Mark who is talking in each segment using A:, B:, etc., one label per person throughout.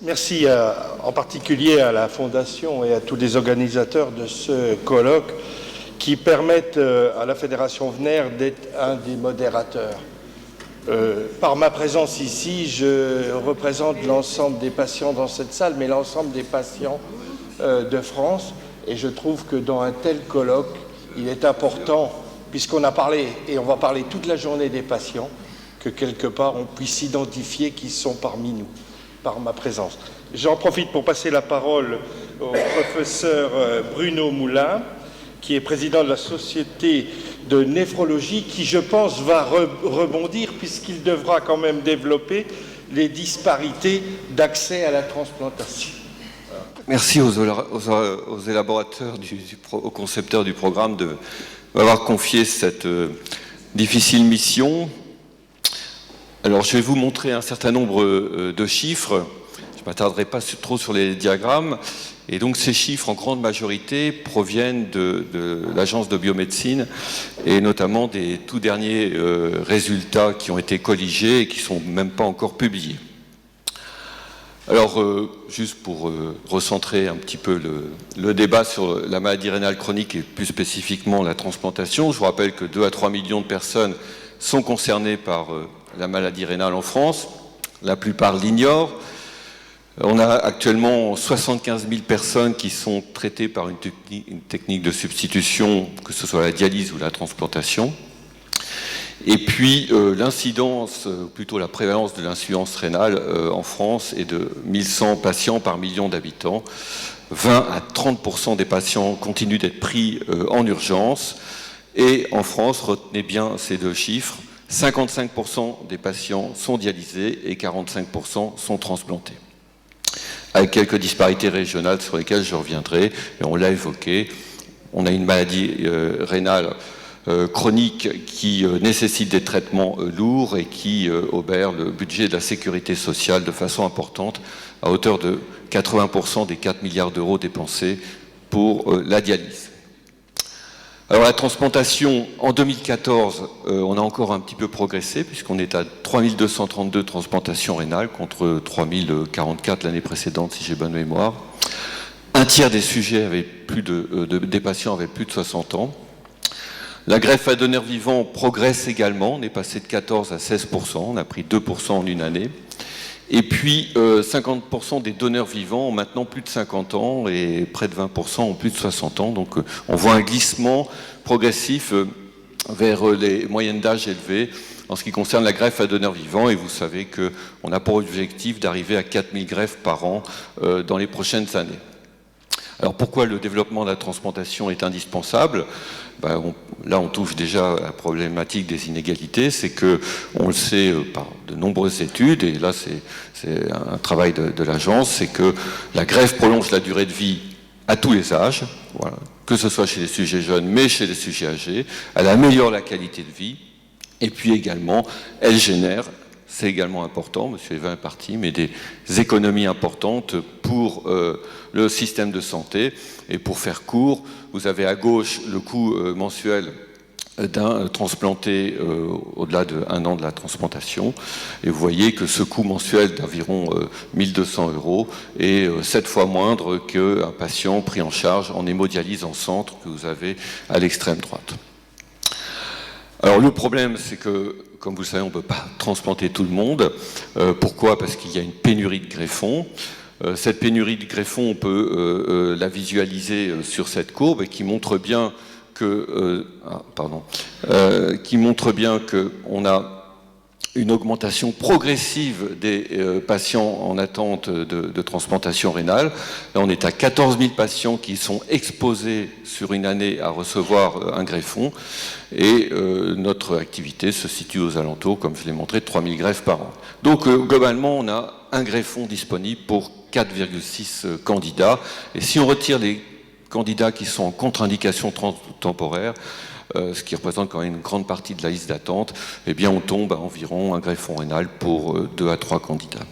A: Merci en particulier à la Fondation et à tous les organisateurs de ce colloque qui permettent à la Fédération VNER d'être un des modérateurs. Par ma présence ici, je représente l'ensemble des patients dans cette salle, mais l'ensemble des patients de France. Et je trouve que dans un tel colloque, il est important, puisqu'on a parlé, et on va parler toute la journée des patients, que quelque part on puisse identifier qui sont parmi nous, par ma présence. J'en profite pour passer la parole au professeur Bruno Moulin, qui est président de la Société de néphrologie, qui, je pense, va rebondir, puisqu'il devra quand même développer les disparités d'accès à la transplantation.
B: Merci aux élaborateurs, aux concepteurs du programme de m'avoir confié cette difficile mission. Alors, je vais vous montrer un certain nombre de chiffres. Je ne m'attarderai pas trop sur les diagrammes. Et donc, ces chiffres, en grande majorité, proviennent de l'Agence de biomédecine et notamment des tout derniers résultats qui ont été colligés et qui ne sont même pas encore publiés. Alors, juste pour recentrer un petit peu le débat sur la maladie rénale chronique et plus spécifiquement la transplantation, je vous rappelle que 2 à 3 millions de personnes sont concernées par la maladie rénale en France. La plupart l'ignorent. On a actuellement 75 000 personnes qui sont traitées par une technique de substitution, que ce soit la dialyse ou la transplantation. Et puis l'incidence, plutôt la prévalence de l'insuffisance rénale en France est de 1100 patients par million d'habitants. 20 à 30% des patients continuent d'être pris en urgence. Et en France, retenez bien ces deux chiffres, 55% des patients sont dialysés et 45% sont transplantés. Avec quelques disparités régionales sur lesquelles je reviendrai, et on l'a évoqué, on a une maladie rénale chronique qui nécessite des traitements lourds et qui obère le budget de la sécurité sociale de façon importante, à hauteur de 80% des 4 milliards d'euros dépensés pour la dialyse. Alors la transplantation, en 2014, on a encore un petit peu progressé, puisqu'on est à 3232 transplantations rénales contre 3044 l'année précédente, si j'ai bonne mémoire. Un tiers des sujets avaient des patients avaient plus de 60 ans. La greffe à donneur vivant progresse également, on est passé de 14 à 16%, on a pris 2% en une année. Et puis 50% des donneurs vivants ont maintenant plus de 50 ans et près de 20% ont plus de 60 ans. Donc on voit un glissement progressif vers les moyennes d'âge élevées en ce qui concerne la greffe à donneur vivant. Et vous savez qu'on a pour objectif d'arriver à 4000 greffes par an dans les prochaines années. Alors pourquoi le développement de la transplantation est indispensable ? Là, on touche déjà à la problématique des inégalités. C'est que, on le sait par de nombreuses études, et là c'est un travail de l'agence, c'est que la greffe prolonge la durée de vie à tous les âges, voilà, que ce soit chez les sujets jeunes, mais chez les sujets âgés. Elle améliore la qualité de vie, et puis également, elle génère, c'est également important, M. Evin est parti, mais des économies importantes pour le système de santé. Et pour faire court, vous avez à gauche le coût mensuel d'un transplanté au-delà d'1 an de la transplantation. Et vous voyez que ce coût mensuel d'environ 1200 € est 7 fois moindre qu'un patient pris en charge en hémodialyse en centre que vous avez à l'extrême droite. Alors le problème, c'est que, comme vous le savez, on ne peut pas transplanter tout le monde. Pourquoi ? Parce qu'il y a une pénurie de greffons. Cette pénurie de greffons, on peut la visualiser sur cette courbe et qui montre bien que, qu'on a une augmentation progressive des patients en attente de transplantation rénale. Là, on est à 14 000 patients qui sont exposés sur une année à recevoir un greffon. Et notre activité se situe aux alentours, comme je l'ai montré, de 3 000 greffes par an. Donc, globalement, on a un greffon disponible pour 4,6 candidats. Et si on retire les candidats qui sont en contre-indication temporaire, ce qui représente quand même une grande partie de la liste d'attente, eh bien on tombe à environ un greffon rénal pour 2 à 3 candidats.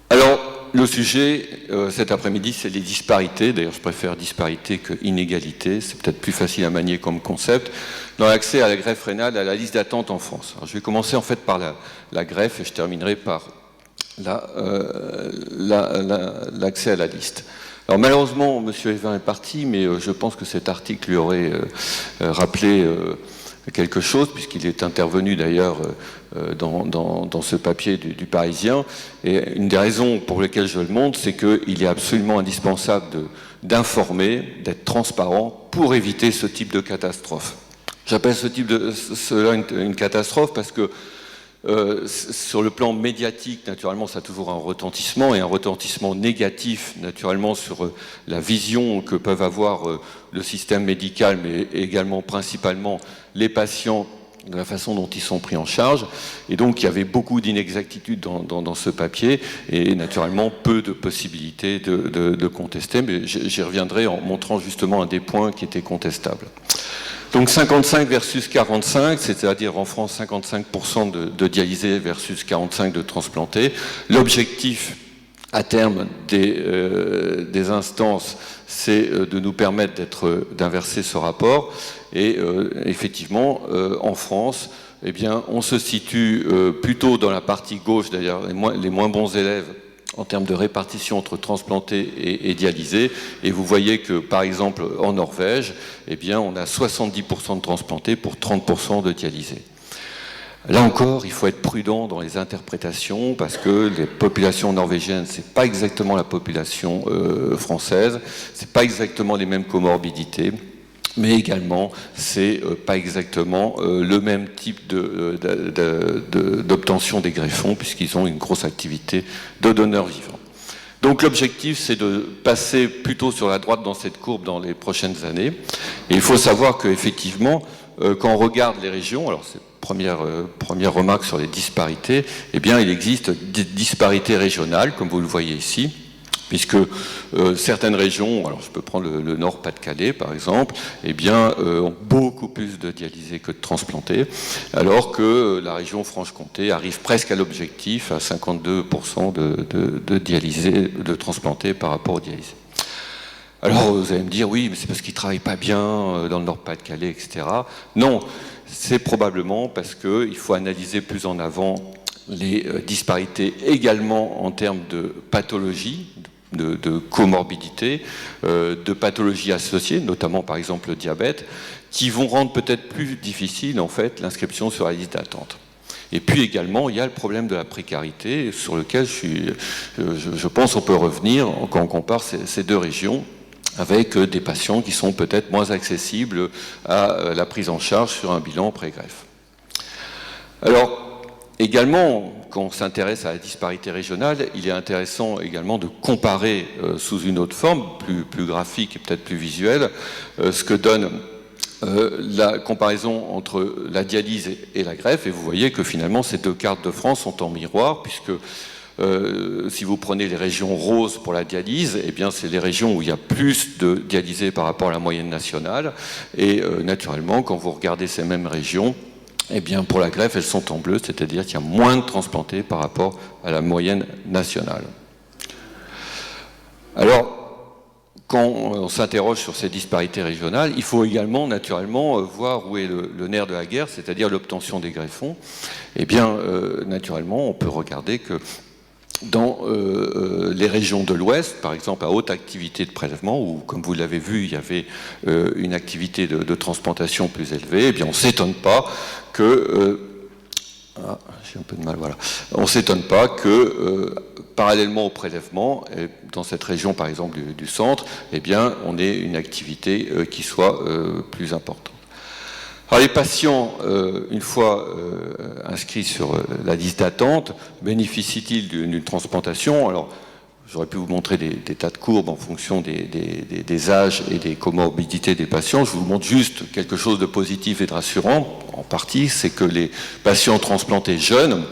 B: Alors, le sujet cet après-midi, c'est les disparités. D'ailleurs, je préfère disparité que inégalité. C'est peut-être plus facile à manier comme concept. Dans l'accès à la greffe rénale, à la liste d'attente en France. Alors, je vais commencer en fait par la greffe et je terminerai par l'accès à la liste. Alors malheureusement, M. Evin est parti, mais je pense que cet article lui aurait rappelé quelque chose, puisqu'il est intervenu d'ailleurs dans ce papier du Parisien. Et une des raisons pour lesquelles je le montre, c'est qu'il est absolument indispensable d'informer, d'être transparent pour éviter ce type de catastrophe. J'appelle cela une catastrophe parce que sur le plan médiatique, naturellement, ça a toujours un retentissement, et un retentissement négatif, naturellement, sur la vision que peuvent avoir le système médical, mais également, principalement, les patients, de la façon dont ils sont pris en charge. Et donc, il y avait beaucoup d'inexactitudes dans ce papier, et naturellement, peu de possibilités de contester, mais j'y reviendrai en montrant justement un des points qui étaient contestables. Donc 55 versus 45, c'est-à-dire en France 55% de dialysés versus 45 de transplantés. L'objectif à terme des instances, c'est de nous permettre d'inverser ce rapport. Et effectivement, en France, eh bien, on se situe plutôt dans la partie gauche, d'ailleurs les moins bons élèves, en termes de répartition entre transplantés et dialysés. Et vous voyez que, par exemple, en Norvège, eh bien, on a 70% de transplantés pour 30% de dialysés. Là encore, il faut être prudent dans les interprétations parce que les populations norvégiennes, c'est pas exactement la population française, c'est pas exactement les mêmes comorbidités, mais également, c'est pas exactement le même type d'obtention des greffons, puisqu'ils ont une grosse activité de donneurs vivants. Donc l'objectif, c'est de passer plutôt sur la droite dans cette courbe dans les prochaines années. Et il faut savoir qu'effectivement, quand on regarde les régions, alors c'est première remarque sur les disparités, eh bien il existe des disparités régionales, comme vous le voyez ici, puisque certaines régions, alors je peux prendre le Nord-Pas-de-Calais par exemple, eh bien, ont beaucoup plus de dialysés que de transplantés, alors que la région Franche-Comté arrive presque à l'objectif, à 52% de dialysés, de transplantés par rapport aux dialysés. Alors vous allez me dire, oui, mais c'est parce qu'ils ne travaillent pas bien dans le Nord-Pas-de-Calais, etc. Non, c'est probablement parce qu'il faut analyser plus en avant les disparités également en termes de pathologie, de comorbidité, de pathologies associées, notamment par exemple le diabète, qui vont rendre peut-être plus difficile en fait l'inscription sur la liste d'attente. Et puis également, il y a le problème de la précarité, sur lequel je pense qu'on peut revenir quand on compare ces deux régions, avec des patients qui sont peut-être moins accessibles à la prise en charge sur un bilan pré-greffe. Alors, également, quand on s'intéresse à la disparité régionale, il est intéressant également de comparer sous une autre forme, plus graphique et peut-être plus visuelle, ce que donne la comparaison entre la dialyse et la greffe. Et vous voyez que finalement, ces deux cartes de France sont en miroir, puisque si vous prenez les régions roses pour la dialyse, eh bien c'est les régions où il y a plus de dialysés par rapport à la moyenne nationale. Et naturellement, quand vous regardez ces mêmes régions, eh bien, pour la greffe, elles sont en bleu, c'est-à-dire qu'il y a moins de transplantés par rapport à la moyenne nationale. Alors, quand on s'interroge sur ces disparités régionales, il faut également, naturellement, voir où est le nerf de la guerre, c'est-à-dire l'obtention des greffons. Eh bien, naturellement, on peut regarder que dans les régions de l'Ouest, par exemple à haute activité de prélèvement, où, comme vous l'avez vu, il y avait une activité de transplantation plus élevée, eh bien, on ne s'étonne pas que... j'ai un peu de mal, voilà. On ne s'étonne pas que, parallèlement au prélèvement, dans cette région, par exemple, du centre, eh bien, on ait une activité qui soit plus importante. Alors les patients, une fois inscrits sur la liste d'attente, bénéficient-ils d'une transplantation? Alors, j'aurais pu vous montrer des tas de courbes en fonction des âges et des comorbidités des patients. Je vous montre juste quelque chose de positif et de rassurant, en partie, c'est que les patients transplantés jeunes,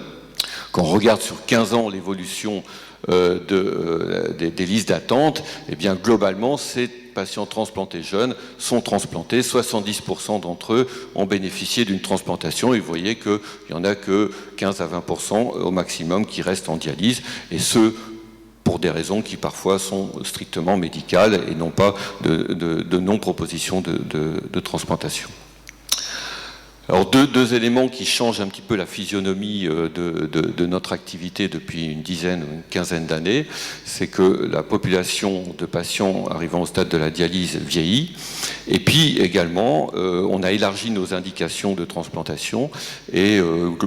B: quand on regarde sur 15 ans l'évolution des listes d'attente, eh bien globalement, ces patients transplantés jeunes sont transplantés. 70% d'entre eux ont bénéficié d'une transplantation. Et vous voyez qu'il n'y en a que 15 à 20% au maximum qui restent en dialyse. Et ce, pour des raisons qui parfois sont strictement médicales et non pas de non-proposition de transplantation. Alors deux éléments qui changent un petit peu la physionomie de notre activité depuis une dizaine ou une quinzaine d'années, c'est que la population de patients arrivant au stade de la dialyse vieillit, et puis également on a élargi nos indications de transplantation, et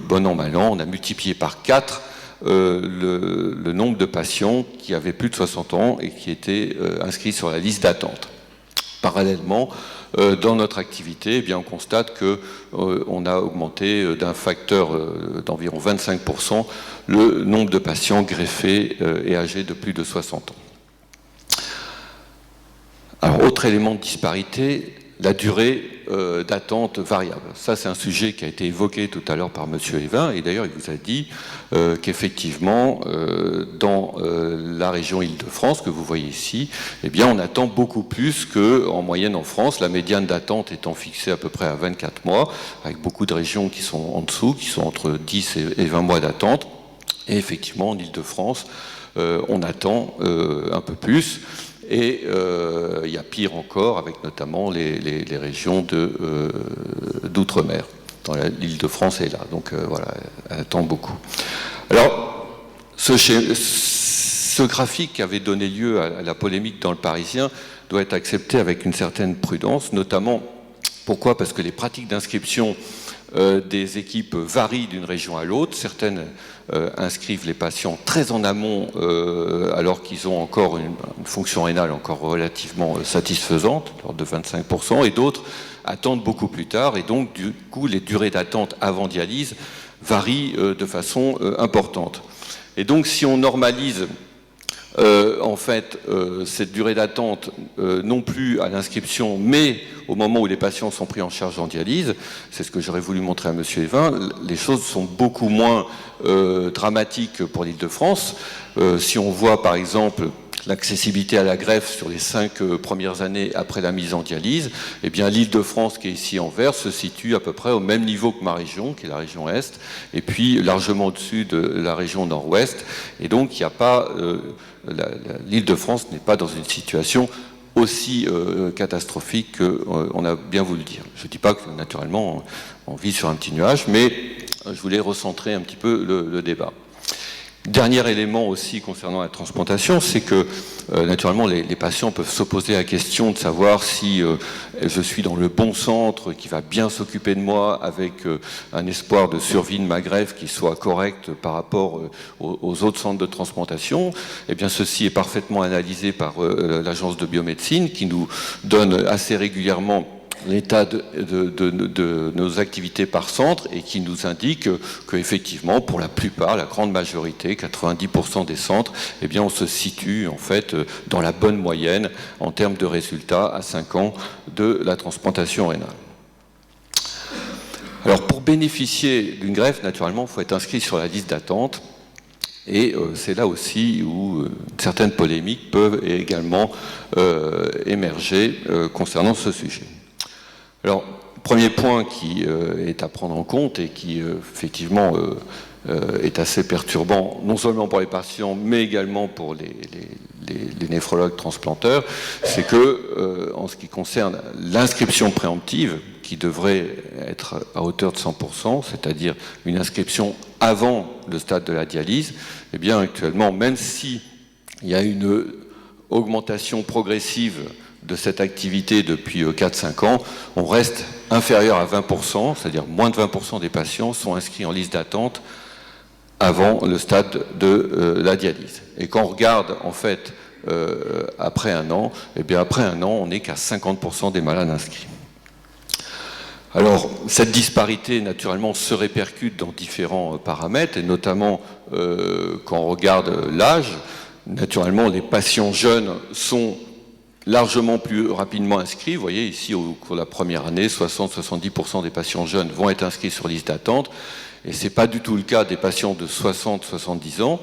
B: bon an mal an, on a multiplié par 4 le nombre de patients qui avaient plus de 60 ans et qui étaient inscrits sur la liste d'attente. Parallèlement, dans notre activité, eh bien, on constate qu'on a augmenté d'un facteur d'environ 25% le nombre de patients greffés et âgés de plus de 60 ans. Alors, autre élément de disparité, la durée d'attente variable. Ça, c'est un sujet qui a été évoqué tout à l'heure par M. Evin, et d'ailleurs, il vous a dit qu'effectivement, dans la région Île-de-France, que vous voyez ici, eh bien, on attend beaucoup plus qu'en moyenne en France, la médiane d'attente étant fixée à peu près à 24 mois, avec beaucoup de régions qui sont en dessous, qui sont entre 10 et 20 mois d'attente. Et effectivement, en Île-de-France, on attend un peu plus. Et il y a pire encore, avec notamment les régions d'outre-mer. Dans l'Île-de-France est là, donc voilà, elle attend beaucoup. Alors, ce graphique qui avait donné lieu à la polémique dans le Parisien doit être accepté avec une certaine prudence, notamment, pourquoi? Parce que les pratiques d'inscription des équipes varient d'une région à l'autre. Certaines inscrivent les patients très en amont alors qu'ils ont encore une fonction rénale encore relativement satisfaisante, de l'ordre de 25%, et d'autres attendent beaucoup plus tard, et donc du coup les durées d'attente avant dialyse varient de façon importante. Et donc si on normalise en fait, cette durée d'attente, non plus à l'inscription, mais au moment où les patients sont pris en charge en dialyse, c'est ce que j'aurais voulu montrer à M. Evin, les choses sont beaucoup moins dramatiques pour l'Île-de-France. Si on voit par exemple l'accessibilité à la greffe sur les 5 premières années après la mise en dialyse, eh bien l'Île-de-France, qui est ici en vert, se situe à peu près au même niveau que ma région, qui est la région Est, et puis largement au-dessus de la région Nord-Ouest. Et donc il n'y a pas... l'Île-de-France n'est pas dans une situation aussi catastrophique qu'on a bien voulu dire. Je ne dis pas que naturellement on vit sur un petit nuage, mais je voulais recentrer un petit peu le débat. Dernier élément aussi concernant la transplantation, c'est que naturellement les patients peuvent s'opposer à la question de savoir si je suis dans le bon centre qui va bien s'occuper de moi avec un espoir de survie de ma greffe qui soit correct par rapport aux autres centres de transplantation. Eh bien ceci est parfaitement analysé par l'agence de biomédecine qui nous donne assez régulièrement l'état de nos activités par centre et qui nous indique qu'effectivement, pour la plupart, la grande majorité, 90% des centres, eh bien, on se situe en fait dans la bonne moyenne en termes de résultats à 5 ans de la transplantation rénale. Alors, pour bénéficier d'une greffe, naturellement, il faut être inscrit sur la liste d'attente. Et c'est là aussi où certaines polémiques peuvent également émerger concernant ce sujet. Alors, premier point qui est à prendre en compte et qui effectivement est assez perturbant, non seulement pour les patients, mais également pour les néphrologues transplanteurs, c'est que en ce qui concerne l'inscription préemptive, qui devrait être à hauteur de 100%, c'est-à-dire une inscription avant le stade de la dialyse, eh bien actuellement, même s'il y a une augmentation progressive de cette activité depuis 4-5 ans, on reste inférieur à 20%, c'est-à-dire moins de 20% des patients sont inscrits en liste d'attente avant le stade de la dialyse. Et quand on regarde en fait après un an, eh bien après un an, on n'est qu'à 50% des malades inscrits. Alors, cette disparité, naturellement, se répercute dans différents paramètres, et notamment quand on regarde l'âge, naturellement, les patients jeunes sont largement plus rapidement inscrits. Vous voyez ici au cours de la première année, 60-70% des patients jeunes vont être inscrits sur liste d'attente, et ce n'est pas du tout le cas des patients de 60-70 ans,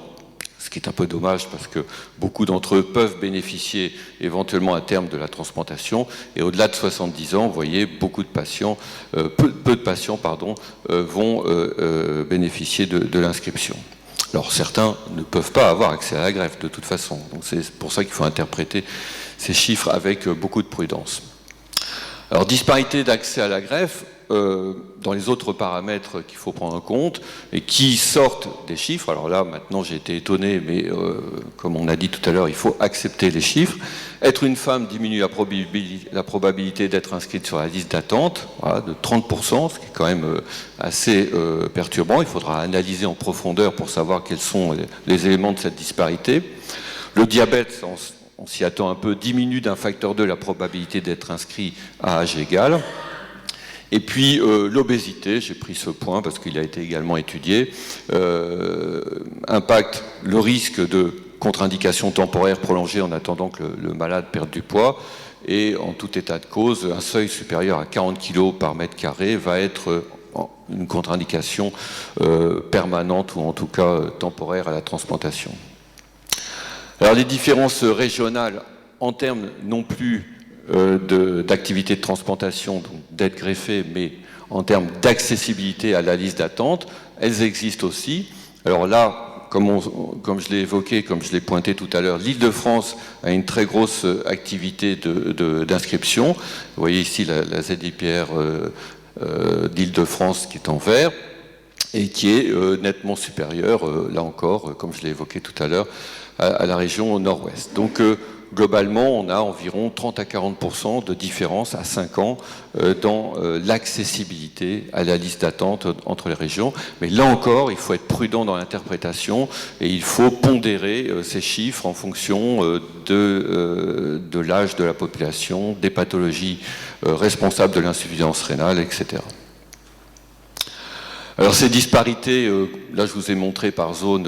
B: ce qui est un peu dommage parce que beaucoup d'entre eux peuvent bénéficier éventuellement à terme de la transplantation, et au-delà de 70 ans, vous voyez, beaucoup de patients, peu de patients pardon, vont bénéficier de l'inscription. Alors certains ne peuvent pas avoir accès à la greffe de toute façon, donc c'est pour ça qu'il faut interpréter ces chiffres avec beaucoup de prudence. Alors disparité d'accès à la greffe, dans les autres paramètres qu'il faut prendre en compte et qui sortent des chiffres. Alors là, maintenant, j'ai été étonné, mais comme on a dit tout à l'heure, il faut accepter les chiffres. Être une femme diminue la probabilité d'être inscrite sur la liste d'attente, voilà, de 30%, ce qui est quand même assez perturbant. Il faudra analyser en profondeur pour savoir quels sont les éléments de cette disparité. Le diabète, on s'y attend un peu, diminue d'un facteur 2 la probabilité d'être inscrit à âge égal. Et puis l'obésité, j'ai pris ce point parce qu'il a été également étudié, impacte le risque de contre-indication temporaire prolongée en attendant que le malade perde du poids. Et en tout état de cause, un seuil supérieur à 40 kg par mètre carré va être une contre-indication permanente ou en tout cas temporaire à la transplantation. Alors les différences régionales en termes non plus d'activité de transplantation, donc d'être greffé, mais en termes d'accessibilité à la liste d'attente, elles existent aussi. Alors là, comme je l'ai évoqué, comme je l'ai pointé tout à l'heure, l'Île-de-France a une très grosse activité d'inscription. Vous voyez ici la ZIPR d'Île-de-France qui est en vert et qui est nettement supérieure, là encore, comme je l'ai évoqué tout à l'heure, à la région nord-ouest. Donc globalement, on a environ 30 à 40% de différence à 5 ans dans l'accessibilité à la liste d'attente entre les régions. Mais là encore, il faut être prudent dans l'interprétation et il faut pondérer ces chiffres en fonction de l'âge de la population, des pathologies responsables de l'insuffisance rénale, etc. Alors ces disparités, là je vous ai montré par zone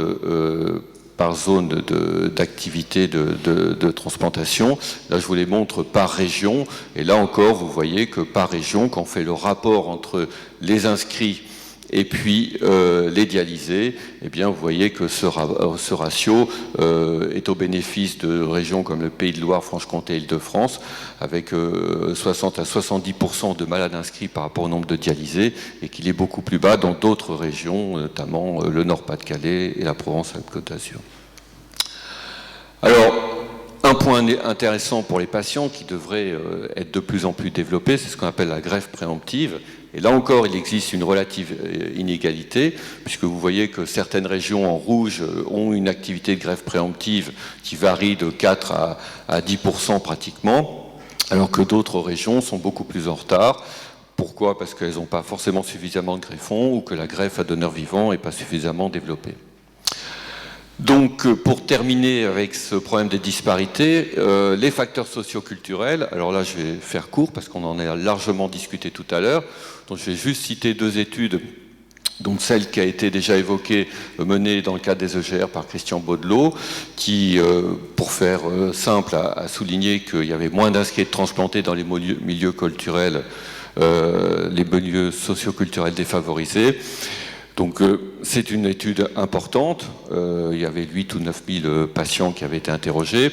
B: d'activité de transplantation. Là, je vous les montre par région. Et là encore, vous voyez que par région, quand on fait le rapport entre les inscrits et puis les dialysés, eh bien, vous voyez que ce ratio est au bénéfice de régions comme le Pays de Loire, Franche-Comté et Île-de-France, avec 60 à 70% de malades inscrits par rapport au nombre de dialysés, et qu'il est beaucoup plus bas dans d'autres régions, notamment le Nord-Pas-de-Calais et la Provence-Alpes-Côte d'Azur. Alors, un point intéressant pour les patients qui devrait être de plus en plus développé, c'est ce qu'on appelle la greffe préemptive. Et là encore, il existe une relative inégalité, puisque vous voyez que certaines régions en rouge ont une activité de greffe préemptive qui varie de 4 à 10% pratiquement, alors que d'autres régions sont beaucoup plus en retard. Pourquoi? Parce qu'elles n'ont pas forcément suffisamment de greffons ou que la greffe à donneur vivant n'est pas suffisamment développée. Donc, pour terminer avec ce problème des disparités, les facteurs socioculturels, alors là je vais faire court parce qu'on en a largement discuté tout à l'heure, donc je vais juste citer 2 études, dont celle qui a été déjà évoquée, menée dans le cadre des EGR par Christian Baudelot, qui, pour faire simple, a souligné qu'il y avait moins d'inscrits de transplantés dans les milieux culturels, les milieux socioculturels défavorisés. Donc c'est une étude importante, il y avait 8 ou 9 000 patients qui avaient été interrogés.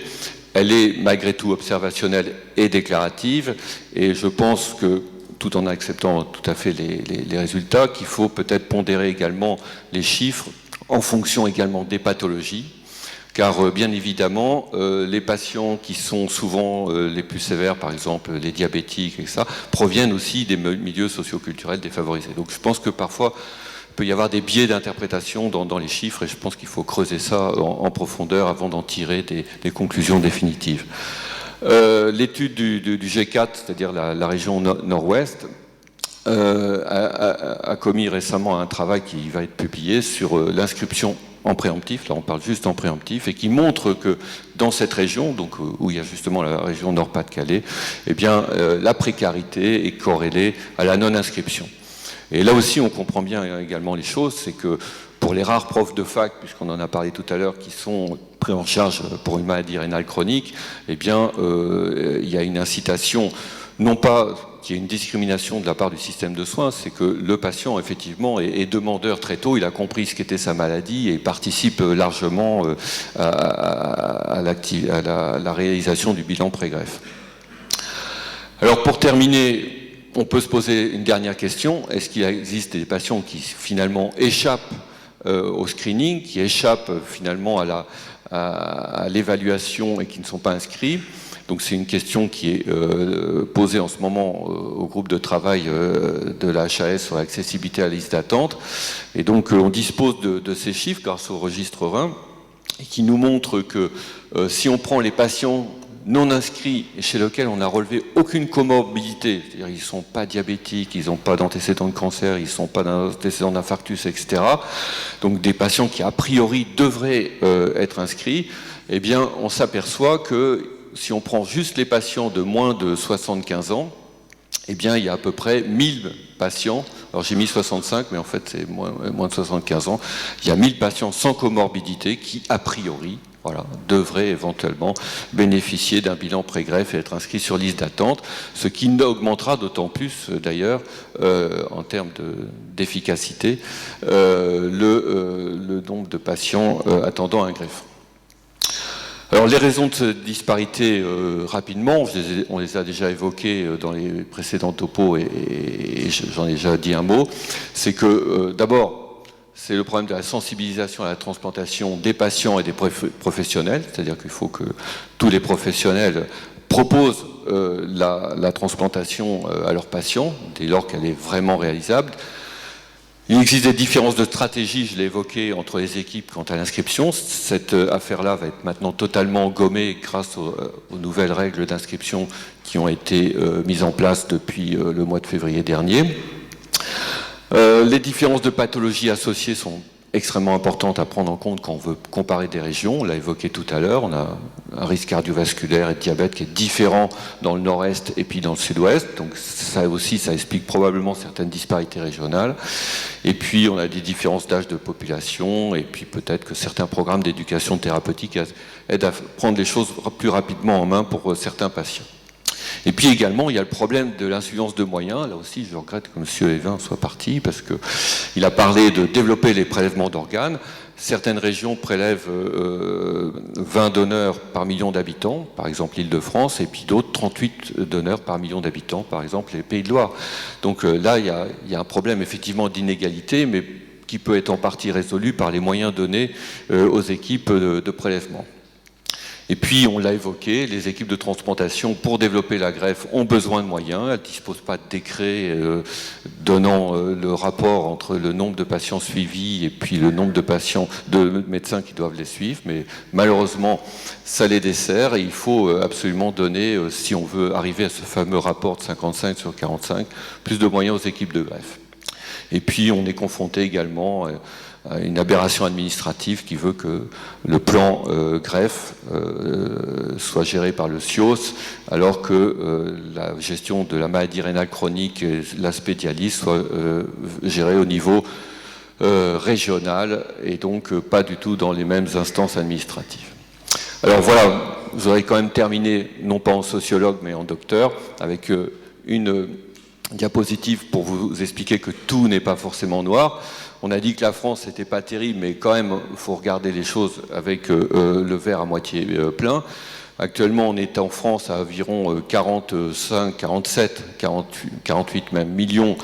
B: Elle est malgré tout observationnelle et déclarative, et je pense que, tout en acceptant tout à fait les résultats, qu'il faut peut-être pondérer également les chiffres en fonction également des pathologies, car bien évidemment, les patients qui sont souvent les plus sévères, par exemple les diabétiques, et ça, proviennent aussi des milieux socioculturels défavorisés. Donc je pense que parfois, il peut y avoir des biais d'interprétation dans les chiffres, et je pense qu'il faut creuser ça en profondeur avant d'en tirer des conclusions définitives. L'étude du G4, c'est-à-dire la région nord-ouest, a commis récemment un travail qui va être publié sur l'inscription en préemptif, là on parle juste en préemptif, et qui montre que dans cette région, donc où il y a justement la région Nord-Pas-de-Calais, eh bien la précarité est corrélée à la non-inscription. Et là aussi, on comprend bien également les choses, c'est que pour les rares profs de fac, puisqu'on en a parlé tout à l'heure, qui sont pris en charge pour une maladie rénale chronique, eh bien, il y a une incitation, non pas qu'il y ait une discrimination de la part du système de soins, c'est que le patient, effectivement, est demandeur très tôt, il a compris ce qu'était sa maladie et participe largement à la réalisation du bilan pré-greffe. Alors, pour terminer, on peut se poser une dernière question. Est-ce qu'il existe des patients qui finalement échappent au screening, qui échappent finalement à l'évaluation et qui ne sont pas inscrits? Donc c'est une question qui est posée en ce moment au groupe de travail de la HAS sur l'accessibilité à la liste d'attente. Et donc on dispose de ces chiffres grâce au registre Rhin, et qui nous montrent que si on prend les patients non inscrits et chez lesquels on n'a relevé aucune comorbidité, c'est-à-dire ils ne sont pas diabétiques, ils n'ont pas d'antécédents de cancer, ils ne sont pas d'antécédents d'infarctus, etc. Donc des patients qui a priori devraient être inscrits, eh bien on s'aperçoit que si on prend juste les patients de moins de 75 ans, eh bien il y a à peu près 1000 patients, alors j'ai mis 65, mais en fait c'est moins de 75 ans, il y a 1000 patients sans comorbidité qui a priori devrait éventuellement bénéficier d'un bilan pré-greffe et être inscrit sur liste d'attente, ce qui augmentera d'autant plus d'ailleurs en termes d'efficacité le nombre de patients attendant un greffe. Alors les raisons de cette disparité, rapidement, on les a déjà évoquées dans les précédents topos et j'en ai déjà dit un mot, c'est que d'abord, c'est le problème de la sensibilisation à la transplantation des patients et des professionnels, c'est-à-dire qu'il faut que tous les professionnels proposent la transplantation à leurs patients, dès lors qu'elle est vraiment réalisable. Il existe des différences de stratégie, je l'ai évoqué, entre les équipes quant à l'inscription. Cette affaire-là va être maintenant totalement gommée grâce aux nouvelles règles d'inscription qui ont été mises en place depuis le mois de février dernier. Les différences de pathologie associées sont extrêmement importantes à prendre en compte quand on veut comparer des régions. On l'a évoqué tout à l'heure, on a un risque cardiovasculaire et de diabète qui est différent dans le nord-est et puis dans le sud-ouest. Donc ça aussi, ça explique probablement certaines disparités régionales. Et puis on a des différences d'âge de population et puis peut-être que certains programmes d'éducation thérapeutique aident à prendre les choses plus rapidement en main pour certains patients. Et puis également, il y a le problème de l'insuffisance de moyens. Là aussi, je regrette que M. Evin soit parti parce qu'il a parlé de développer les prélèvements d'organes. Certaines régions prélèvent 20 donneurs par million d'habitants, par exemple l'Île-de-France, et puis d'autres 38 donneurs par million d'habitants, par exemple les Pays de Loire. Donc là, il y a un problème effectivement d'inégalité, mais qui peut être en partie résolu par les moyens donnés aux équipes de prélèvement. Et puis, on l'a évoqué, les équipes de transplantation, pour développer la greffe, ont besoin de moyens. Elles ne disposent pas de décret donnant le rapport entre le nombre de patients suivis et puis le nombre de médecins qui doivent les suivre. Mais malheureusement, ça les dessert et il faut absolument donner, si on veut arriver à ce fameux rapport de 55/45, plus de moyens aux équipes de greffe. Et puis, on est confronté également à une aberration administrative qui veut que le plan greffe soit géré par le SIOS, alors que la gestion de la maladie rénale chronique et l'aspect dialyse soit géré au niveau régional et donc pas du tout dans les mêmes instances administratives. Alors voilà, vous aurez quand même terminé, non pas en sociologue mais en docteur, avec une diapositive pour vous expliquer que tout n'est pas forcément noir. On a dit que la France n'était pas terrible, mais quand même, il faut regarder les choses avec le verre à moitié plein. Actuellement, on est en France à environ 45, 47, 48 même millions,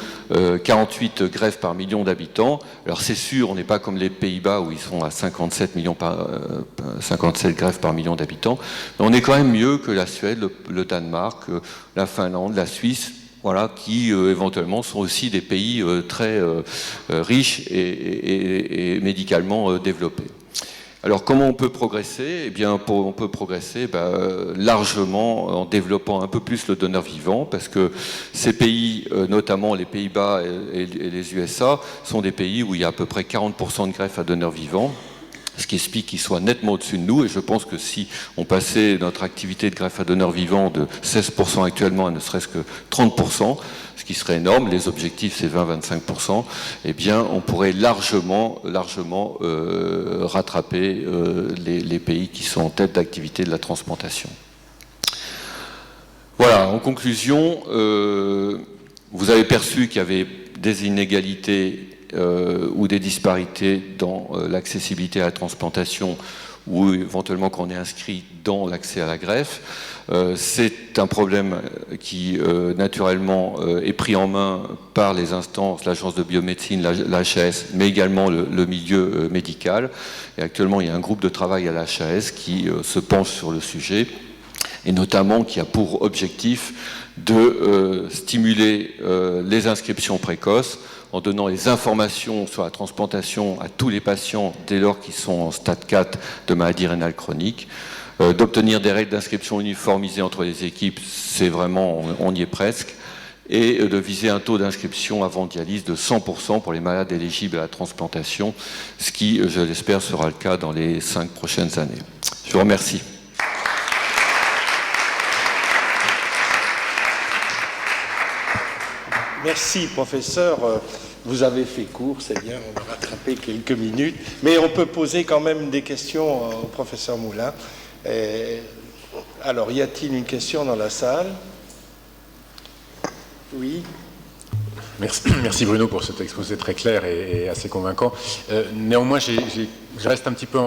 B: 48 greffes par million d'habitants. Alors c'est sûr, on n'est pas comme les Pays-Bas où ils sont à 57 greffes par million d'habitants, mais on est quand même mieux que la Suède, le Danemark, la Finlande, la Suisse, voilà, qui éventuellement sont aussi des pays très riches et médicalement développés. Alors comment on peut progresser ? Eh bien, on peut progresser largement en développant un peu plus le donneur vivant, parce que ces pays, notamment les Pays-Bas et les USA, sont des pays où il y a à peu près 40% de greffes à donneur vivant, ce qui explique qu'ils soient nettement au-dessus de nous, et je pense que si on passait notre activité de greffe à donneur vivant de 16% actuellement à ne serait-ce que 30%, ce qui serait énorme, les objectifs c'est 20-25%, eh bien on pourrait largement rattraper les pays qui sont en tête d'activité de la transplantation. Voilà, en conclusion, vous avez perçu qu'il y avait des inégalités ou des disparités dans l'accessibilité à la transplantation ou éventuellement qu'on est inscrit dans l'accès à la greffe. C'est un problème qui naturellement est pris en main par les instances, l'agence de biomédecine, l'HAS, mais également le milieu médical. Et actuellement, il y a un groupe de travail à l'HAS qui se penche sur le sujet et notamment qui a pour objectif de stimuler les inscriptions précoces en donnant les informations sur la transplantation à tous les patients dès lors qu'ils sont en stade 4 de maladie rénale chronique, d'obtenir des règles d'inscription uniformisées entre les équipes, c'est vraiment, on y est presque, et de viser un taux d'inscription avant dialyse de 100% pour les malades éligibles à la transplantation, ce qui, je l'espère, sera le cas dans les 5 prochaines années. Je vous remercie.
A: Merci, professeur. Vous avez fait court, c'est bien, on a rattrapé quelques minutes. Mais on peut poser quand même des questions au professeur Moulin. Alors, y a-t-il une question dans la salle? Oui.
C: Merci Bruno pour cet exposé très clair et assez convaincant. Néanmoins, je reste un petit peu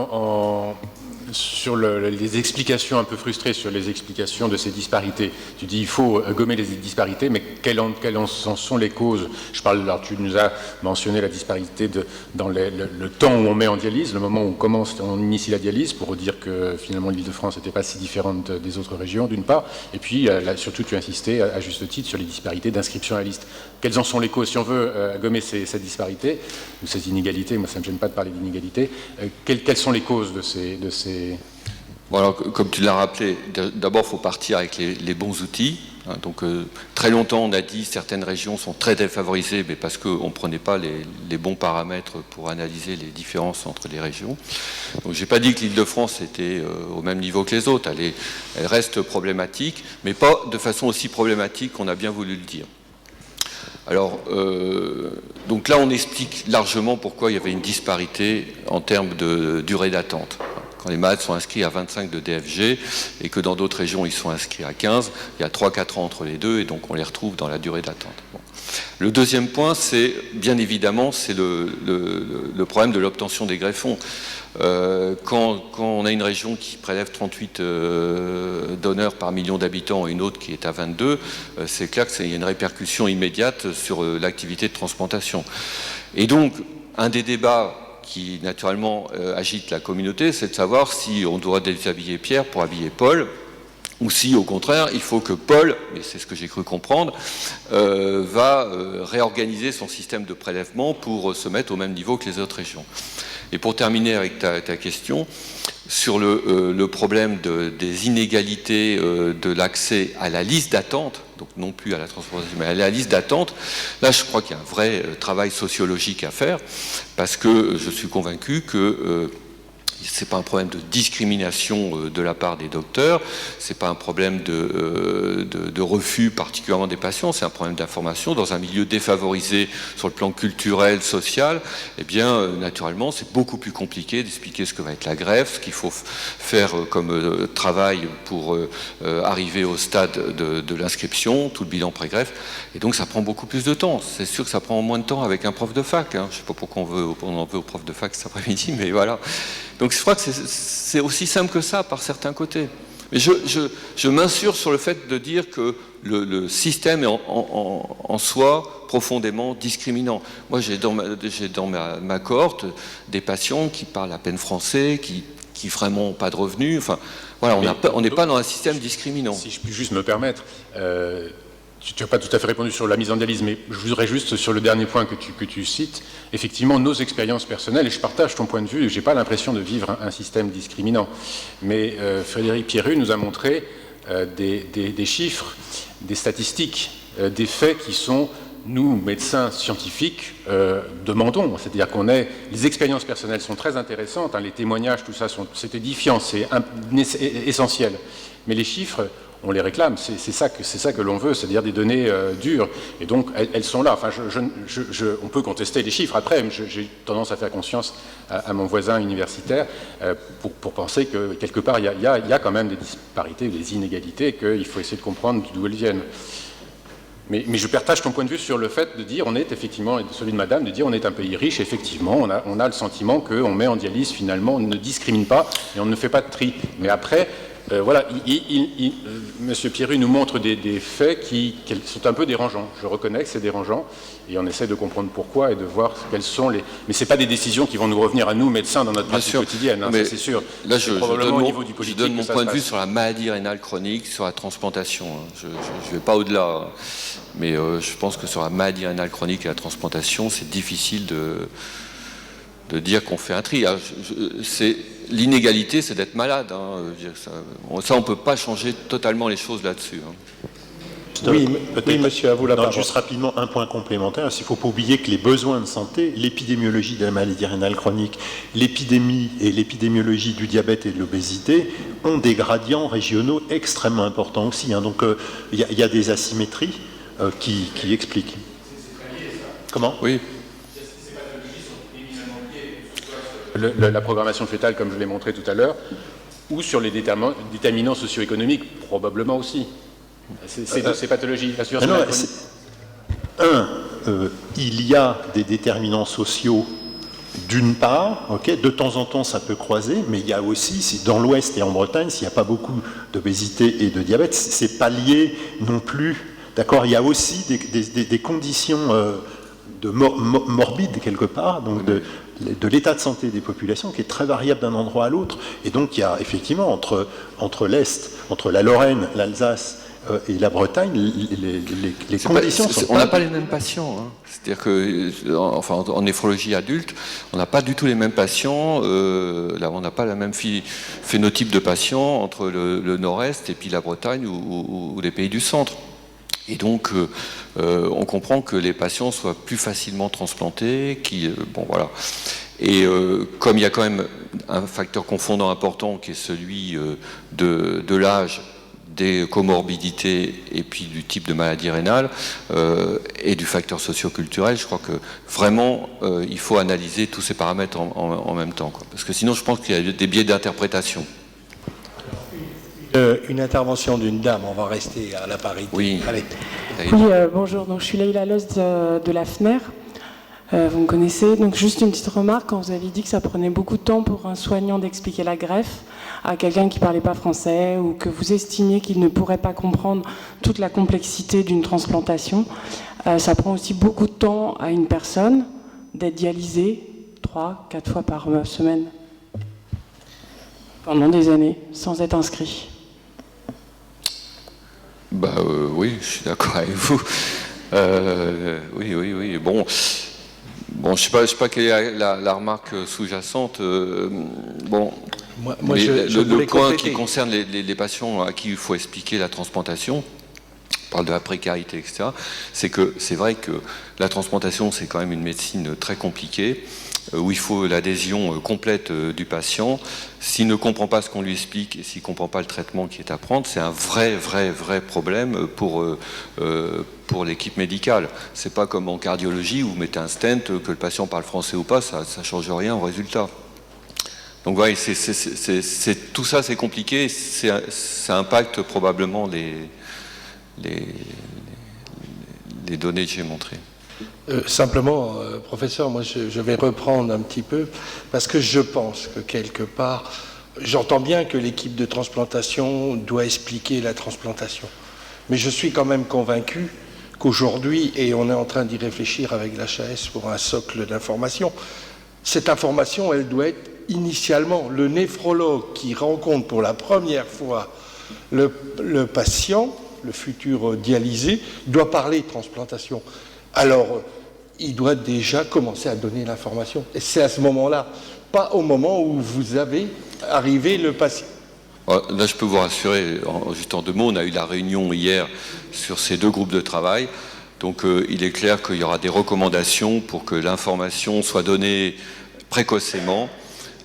C: sur les explications un peu frustrées sur les explications de ces disparités. Tu dis il faut gommer les disparités, mais quelles en sont les causes? Alors tu nous as mentionné la disparité dans le temps où on met en dialyse, le moment où on initie la dialyse, pour dire que finalement l'Île-de-France n'était pas si différente des autres régions, d'une part, et puis surtout tu as insisté à juste titre sur les disparités d'inscription à la liste. Quelles en sont les causes? Si on veut gommer cette disparité, ou ces inégalités, moi ça ne me gêne pas de parler d'inégalités, quelles sont les causes de ces...
B: Bon, alors, comme tu l'as rappelé, d'abord il faut partir avec les bons outils. Donc très longtemps on a dit que certaines régions sont très défavorisées, mais parce qu'on ne prenait pas les bons paramètres pour analyser les différences entre les régions. Donc je n'ai pas dit que l'Île-de-France était au même niveau que les autres, elle reste problématique, mais pas de façon aussi problématique qu'on a bien voulu le dire. Alors, donc là on explique largement pourquoi il y avait une disparité en termes de durée d'attente. Quand les malades sont inscrits à 25 de DFG et que dans d'autres régions ils sont inscrits à 15, il y a 3-4 ans entre les deux et donc on les retrouve dans la durée d'attente. Bon. Le deuxième point, c'est bien évidemment c'est le problème de l'obtention des greffons. Quand on a une région qui prélève 38 donneurs par million d'habitants et une autre qui est à 22, c'est clair qu'il y a une répercussion immédiate sur l'activité de transplantation. Et donc, un des débats qui naturellement agite la communauté, c'est de savoir si on doit déshabiller Pierre pour habiller Paul, ou si au contraire il faut que Paul, et c'est ce que j'ai cru comprendre, va réorganiser son système de prélèvement pour se mettre au même niveau que les autres régions. Et pour terminer avec ta question, sur le problème des inégalités de l'accès à la liste d'attente, donc non plus à la transplantation, mais à la liste d'attente, là je crois qu'il y a un vrai travail sociologique à faire, parce que je suis convaincu que c'est pas un problème de discrimination de la part des docteurs, c'est pas un problème de refus particulièrement des patients, c'est un problème d'information. Dans un milieu défavorisé sur le plan culturel, social, eh bien naturellement c'est beaucoup plus compliqué d'expliquer ce que va être la greffe, ce qu'il faut faire comme travail pour arriver au stade de l'inscription, tout le bilan pré-greffe, et donc ça prend beaucoup plus de temps. C'est sûr que ça prend moins de temps avec un prof de fac, hein. Je ne sais pas pourquoi on en veut au prof de fac cet après-midi, mais voilà. Donc je crois que c'est aussi simple que ça par certains côtés. Mais je m'insure sur le fait de dire que le système est en soi profondément discriminant. Moi j'ai dans ma cohorte des patients qui parlent à peine français, qui vraiment n'ont pas de revenus. Enfin, voilà, on n'est pas dans un système discriminant.
C: Si je puis juste me permettre... Tu n'as pas tout à fait répondu sur la mise en dialyse, mais je voudrais juste sur le dernier point que tu cites, effectivement, nos expériences personnelles, et je partage ton point de vue, je n'ai pas l'impression de vivre un système discriminant. Mais Frédéric Pierru nous a montré des chiffres, des statistiques, des faits qui sont, nous, médecins scientifiques, demandons. C'est-à-dire les expériences personnelles sont très intéressantes, hein, les témoignages, tout ça, c'est édifiant, c'est essentiel. Mais les chiffres... on les réclame, c'est ça que l'on veut, c'est-à-dire des données dures. Et donc, elles sont là. Enfin, on peut contester les chiffres après, mais j'ai tendance à faire confiance à mon voisin universitaire pour penser que, quelque part, il y a quand même des disparités, des inégalités, qu'il faut essayer de comprendre d'où elles viennent. Mais je partage ton point de vue sur le fait de dire, on est effectivement, celui de madame, de dire on est un pays riche, effectivement, on a le sentiment qu'on met en dialyse, finalement, on ne discrimine pas et on ne fait pas de tri. Mais après... Voilà, Monsieur Pierru nous montre des faits qui sont un peu dérangeants. Je reconnais que c'est dérangeant, et on essaie de comprendre pourquoi et de voir quelles sont les... Mais ce n'est pas des décisions qui vont nous revenir à nous, médecins, dans notre pratique quotidienne, hein, ça c'est sûr.
B: Là, je donne mon point de vue sur la maladie rénale chronique, sur la transplantation. Je ne vais pas au-delà, mais je pense que sur la maladie rénale chronique et la transplantation, c'est difficile de dire qu'on fait un tri. L'inégalité, c'est d'être malade. Hein. Ça, on ne peut pas changer totalement les choses là-dessus. Hein.
D: Oui, monsieur, à vous la parole. Juste rapidement, un point complémentaire. Il ne faut pas oublier que les besoins de santé, l'épidémiologie de la maladie rénale chronique, l'épidémie et l'épidémiologie du diabète et de l'obésité ont des gradients régionaux extrêmement importants aussi. Hein. Donc, il y a des asymétries qui expliquent. Comment ?
B: Oui.
C: La programmation fœtale, comme je l'ai montré tout à l'heure, ou sur les déterminants socio-économiques, probablement aussi. Ces pathologies.
D: Il y a des déterminants sociaux d'une part, de temps en temps ça peut croiser, mais il y a aussi, dans l'Ouest et en Bretagne, s'il n'y a pas beaucoup d'obésité et de diabète, c'est pas lié non plus. D'accord, il y a aussi des conditions morbides quelque part, donc de l'état de santé des populations qui est très variable d'un endroit à l'autre. Et donc il y a effectivement entre l'Est, entre la Lorraine, l'Alsace et la Bretagne, les conditions sont...
B: On n'a pas les mêmes patients. Hein. C'est-à-dire que, en néphrologie adulte, on n'a pas du tout les mêmes patients. Là, on n'a pas le même phénotype de patients entre le Nord-Est et puis la Bretagne ou les pays du Centre. Et donc, on comprend que les patients soient plus facilement transplantés, voilà. Et comme il y a quand même un facteur confondant important qui est celui de l'âge, des comorbidités et puis du type de maladie rénale et du facteur socio-culturel, je crois que vraiment il faut analyser tous ces paramètres en même temps, quoi. Parce que sinon, je pense qu'il y a des biais d'interprétation.
A: Une intervention d'une dame, on va rester à la parité.
B: Oui,
E: bonjour, donc, je suis Leïla Loz de la FNER, vous me connaissez. Donc juste une petite remarque, quand vous avez dit que ça prenait beaucoup de temps pour un soignant d'expliquer la greffe à quelqu'un qui ne parlait pas français ou que vous estimiez qu'il ne pourrait pas comprendre toute la complexité d'une transplantation, ça prend aussi beaucoup de temps à une personne d'être dialysée 3-4 fois par semaine pendant des années sans être inscrit.
B: Oui, je suis d'accord avec vous. Oui. Bon, je sais pas quelle est la remarque sous-jacente. Le point qui concerne les patients à qui il faut expliquer la transplantation, on parle de la précarité, etc. C'est que c'est vrai que la transplantation, c'est quand même une médecine très compliquée, où il faut l'adhésion complète du patient. S'il ne comprend pas ce qu'on lui explique et s'il ne comprend pas le traitement qui est à prendre, c'est un vrai problème pour l'équipe médicale. C'est pas comme en cardiologie où vous mettez un stent, que le patient parle français ou pas, ça ne change rien au résultat. Donc voilà, tout ça c'est compliqué, ça impacte probablement les données que j'ai montrées.
A: Simplement, professeur, moi je vais reprendre un petit peu, parce que je pense que quelque part, j'entends bien que l'équipe de transplantation doit expliquer la transplantation, mais je suis quand même convaincu qu'aujourd'hui, et on est en train d'y réfléchir avec l'HAS pour un socle d'information, cette information, elle doit être initialement le néphrologue qui rencontre pour la première fois le patient, le futur dialysé, doit parler de transplantation. Alors, il doit déjà commencer à donner l'information. Et c'est à ce moment-là, pas au moment où vous avez arrivé le patient.
B: Là, je peux vous rassurer, juste en 2 mots, on a eu la réunion hier sur ces 2 groupes de travail. Donc, il est clair qu'il y aura des recommandations pour que l'information soit donnée précocement,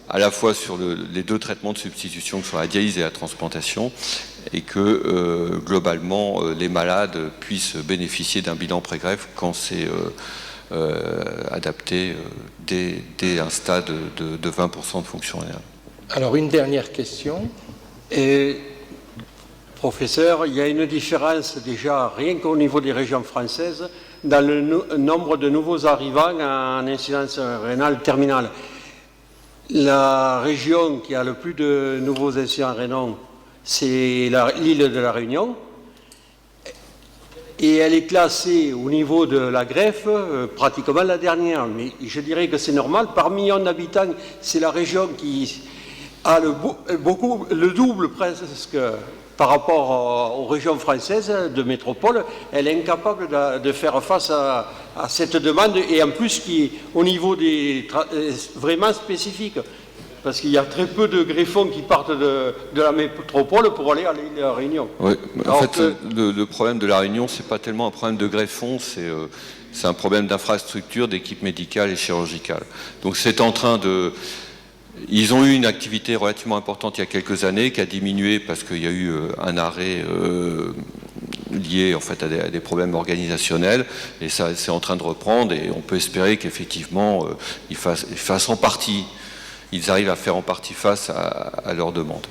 B: à la fois sur les 2 traitements de substitution, sur la dialyse et la transplantation, et que globalement les malades puissent bénéficier d'un bilan pré-greffe quand c'est adapté dès un stade de 20% de fonction rénale.
A: Alors une dernière question.
F: Professeur, il y a une différence déjà, rien qu'au niveau des régions françaises, dans le nombre de nouveaux arrivants en insuffisance rénale terminale. La région qui a le plus de nouveaux insuffisants rénaux c'est l'île de la Réunion. Et elle est classée au niveau de la greffe pratiquement la dernière. Mais je dirais que c'est normal. Par million d'habitants, c'est la région qui a le double presque par rapport aux régions françaises de métropole. Elle est incapable de faire face à cette demande et en plus qui est au niveau vraiment spécifique. Parce qu'il y a très peu de greffons qui partent de la métropole pour aller à l'île de la Réunion.
B: Oui, en fait, le problème de la Réunion, c'est pas tellement un problème de greffons, c'est un problème d'infrastructure, d'équipe médicale et chirurgicale. Donc c'est en train de... Ils ont eu une activité relativement importante il y a quelques années qui a diminué parce qu'il y a eu un arrêt lié en fait à des problèmes organisationnels et ça c'est en train de reprendre et on peut espérer qu'effectivement ils fassent en partie, ils arrivent à faire en partie face à leurs demandes.